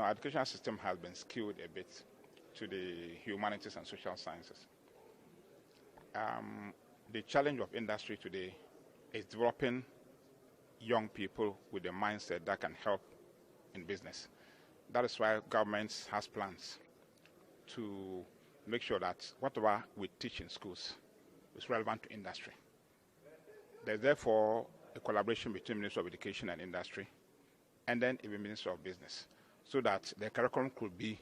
our educational system has been skewed a bit to the humanities and social sciences. The challenge of industry today is developing young people with a mindset that can help in business. That is why government has plans to make sure that whatever we teach in schools is relevant to industry. There's therefore a collaboration between Ministry of Education and Industry, and then even Ministry of Business, so that the curriculum could be,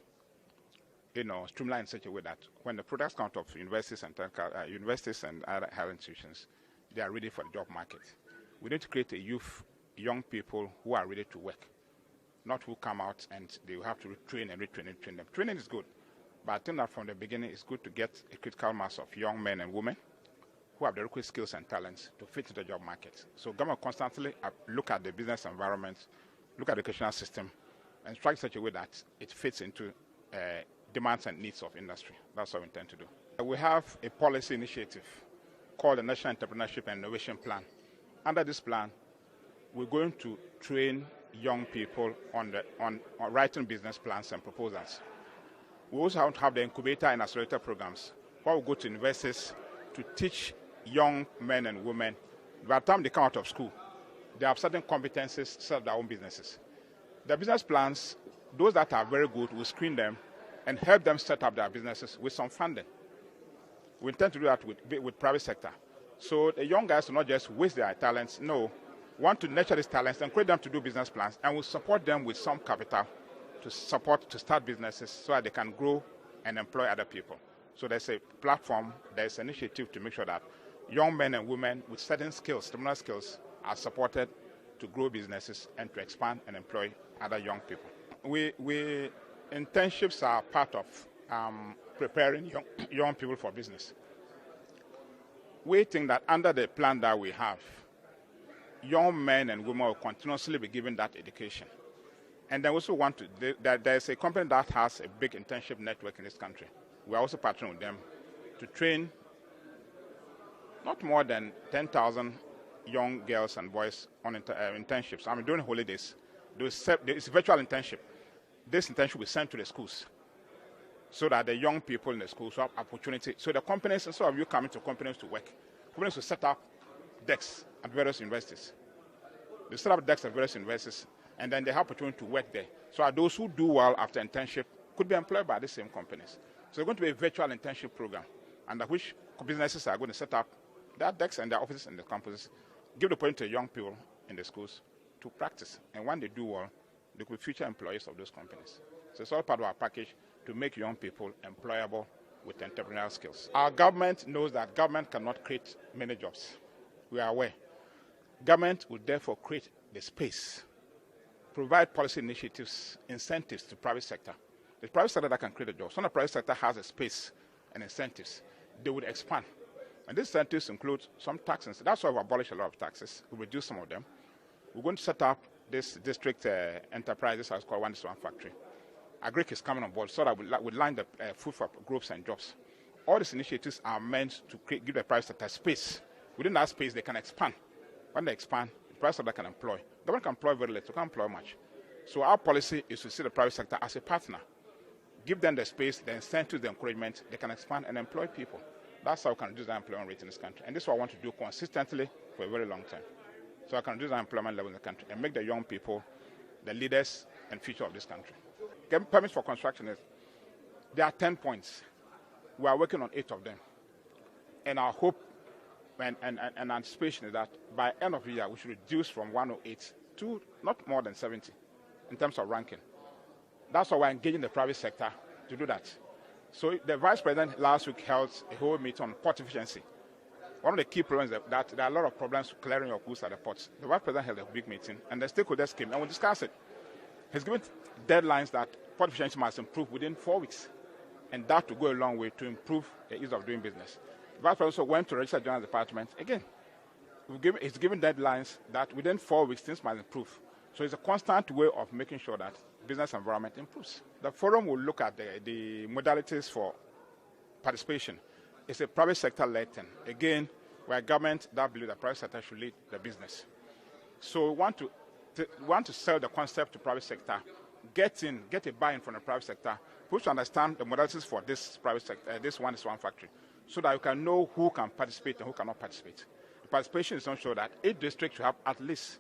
streamlined in such a way that when the products come out of universities and other higher institutions, they are ready for the job market. We need to create a young people who are ready to work, not who come out and they will have to retrain and retrain them. Training is good, but I think that from the beginning it's good to get a critical mass of young men and women who have the requisite skills and talents to fit into the job market. So government constantly look at the business environment, look at the educational system, and strike such a way that it fits into demands and needs of industry. That's what we intend to do. We have a policy initiative called the National Entrepreneurship and Innovation Plan. Under this plan, we're going to train young people on writing business plans and proposals. We also have the incubator and accelerator programs, where we go to universities to teach young men and women. By the time they come out of school, they have certain competencies to set their own businesses. The business plans, those that are very good, we screen them and help them set up their businesses with some funding. We intend to do that with private sector. So the young guys will not just waste their talents. No, we want to nurture these talents, encourage them to do business plans, and we'll support them with some capital to start businesses so that they can grow and employ other people. So there's a platform, there's an initiative to make sure that young men and women with certain skills, terminal skills, are supported to grow businesses and to expand and employ other young people. Internships are part of preparing young people for business. We think that under the plan that we have, young men and women will continuously be given that education. And then we also want to, there's a company that has a big internship network in this country. We are also partnering with them to train not more than 10,000 young girls and boys on internships. I mean, during holidays, it's a virtual internship. This internship will be sent to the schools so that the young people in the schools have opportunity. So the companies, instead of you coming to companies to work, companies will set up desks at various universities. They set up desks at various universities, and then they have opportunity to work there. So those who do well after internship could be employed by the same companies. So there's going to be a virtual internship program under which businesses are going to set up their desks and their offices and the campuses, give the opportunity to young people in the schools to practice. And when they do well, they could be future employees of those companies. So it's all part of our package to make young people employable with entrepreneurial skills. Our government knows that government cannot create many jobs. We are aware. Government will therefore create the space, provide policy initiatives, incentives to private sector. The private sector that can create a job. So the private sector has a space and incentives. They would expand. And these incentives include some taxes. That's why we abolish a lot of taxes. We reduce some of them. We're going to set up this district enterprises, as called One Factory. Agric is coming on board so that we line the food for groups and jobs. All these initiatives are meant to give the private sector space. Within that space, they can expand. When they expand, the private sector can employ. The government can employ very little, can't employ much. So our policy is to see the private sector as a partner. Give them the space, the incentives, the encouragement, they can expand and employ people. That's how we can reduce the unemployment rate in this country. And this is what I want to do consistently for a very long time. So I can reduce the unemployment level in the country and make the young people the leaders and future of this country. Getting permits for construction there are 10 points. We are working on 8 of them. And our hope and anticipation is that by end of the year, we should reduce from 108 to not more than 70 in terms of ranking. That's why we're engaging the private sector to do that. So the Vice President last week held a whole meeting on port efficiency. One of the key problems is that there are a lot of problems clearing your goods at the ports. The Vice President held a big meeting, and the stakeholders came, and we discussed it. He's given deadlines that port efficiency must improve within 4 weeks, and that will go a long way to improve the ease of doing business. The Vice President also went to the Registrar General's Department. Again, he's given deadlines that within 4 weeks things must improve. So it's a constant way of making sure that business environment improves. The forum will look at the modalities for participation. It's a private sector-led thing. Again, we're a government that believes the private sector should lead the business. So we want to sell the concept to private sector get a buy-in from the private sector, people should understand the modalities for this private sector, this one is one factory, so that you can know who can participate and who cannot participate. The participation is not sure that each district should have at least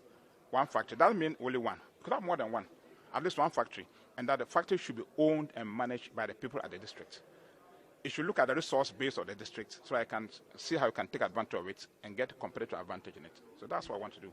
one factory. That doesn't mean only one. You could have more than one, at least one factory, and that the factory should be owned and managed by the people at the district. You should look at the resource base of the district so I can see how you can take advantage of it and get a competitive advantage in it. So that's what I want to do.